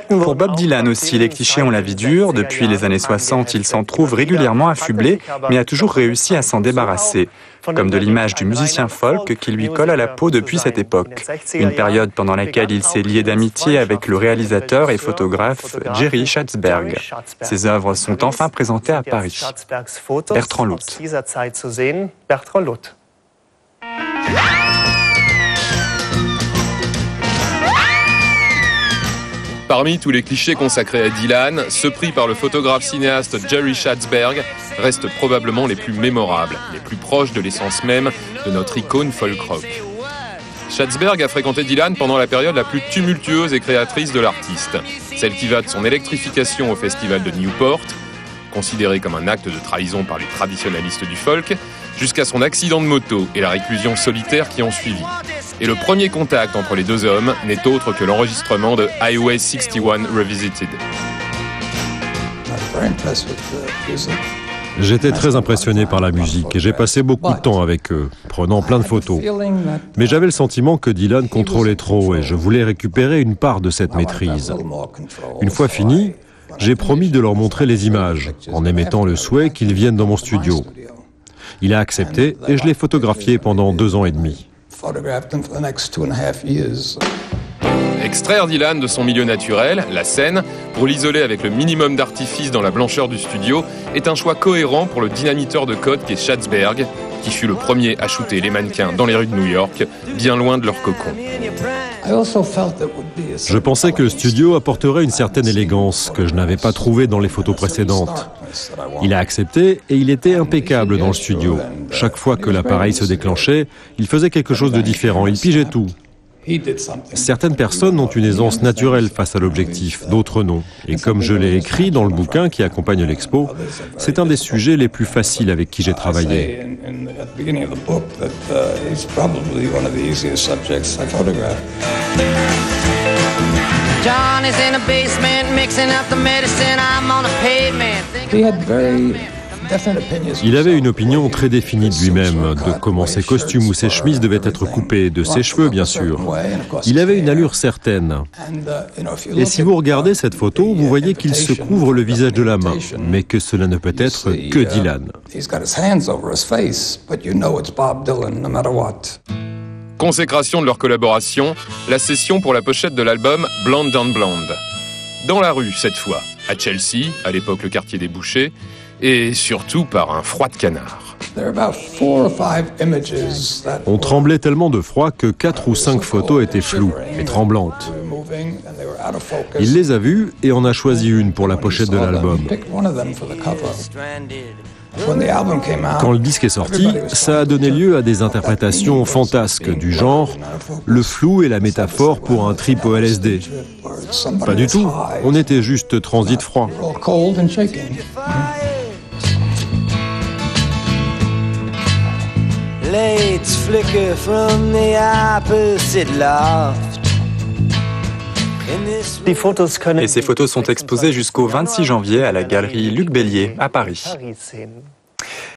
Pour Bob Dylan aussi, les clichés ont la vie dure. Depuis les années 60, il s'en trouve régulièrement affublé, mais a toujours réussi à s'en débarrasser. Comme de l'image du musicien folk qui lui colle à la peau depuis cette époque. Une période pendant laquelle il s'est lié d'amitié avec le réalisateur et photographe Jerry Schatzberg. Ses œuvres sont enfin présentées à Paris. Bertrand Luth. Parmi tous les clichés consacrés à Dylan, ceux pris par le photographe-cinéaste Jerry Schatzberg restent probablement les plus mémorables, les plus proches de l'essence même de notre icône folk-rock. Schatzberg a fréquenté Dylan pendant la période la plus tumultueuse et créatrice de l'artiste, celle qui va de son électrification au festival de Newport, considéré comme un acte de trahison par les traditionalistes du folk, jusqu'à son accident de moto et la réclusion solitaire qui ont suivi. Et le premier contact entre les deux hommes n'est autre que l'enregistrement de Highway 61 Revisited. J'étais très impressionné par la musique et j'ai passé beaucoup de temps avec eux, prenant plein de photos. Mais j'avais le sentiment que Dylan contrôlait trop et je voulais récupérer une part de cette maîtrise. Une fois fini, j'ai promis de leur montrer les images, en émettant le souhait qu'ils viennent dans mon studio. Il a accepté et je l'ai photographié pendant 2 ans et demi. Extraire Dylan de son milieu naturel, la scène, pour l'isoler avec le minimum d'artifice dans la blancheur du studio, est un choix cohérent pour le dynamiteur de code qu'est Schatzberg, qui fut le premier à shooter les mannequins dans les rues de New York, bien loin de leur cocon. Je pensais que le studio apporterait une certaine élégance que je n'avais pas trouvée dans les photos précédentes. Il a accepté et il était impeccable dans le studio. Chaque fois que l'appareil se déclenchait, il faisait quelque chose de différent, il pigeait tout. Certaines personnes ont une aisance naturelle face à l'objectif, d'autres non. Et comme je l'ai écrit dans le bouquin qui accompagne l'expo, c'est un des sujets les plus faciles avec qui j'ai travaillé. Il avait une opinion très définie de lui-même, de comment ses costumes ou ses chemises devaient être coupés, de ses cheveux bien sûr. Il avait une allure certaine. Et si vous regardez cette photo, vous voyez qu'il se couvre le visage de la main, mais que cela ne peut être que Dylan. Consécration de leur collaboration, la session pour la pochette de l'album Blonde on Blonde. Dans la rue cette fois, à Chelsea, à l'époque le quartier des bouchers, et surtout par un froid de canard. On tremblait tellement de froid que 4 ou 5 photos étaient floues et tremblantes. Il les a vues et en a choisi une pour la pochette de l'album. Quand le disque est sorti, ça a donné lieu à des interprétations fantasques du genre le flou et la métaphore pour un trip au LSD. Pas du tout, on était juste transit froid. Lights flicker from the opposite loft. Et ces photos sont exposées jusqu'au 26 janvier à la galerie Luc Bellier à Paris.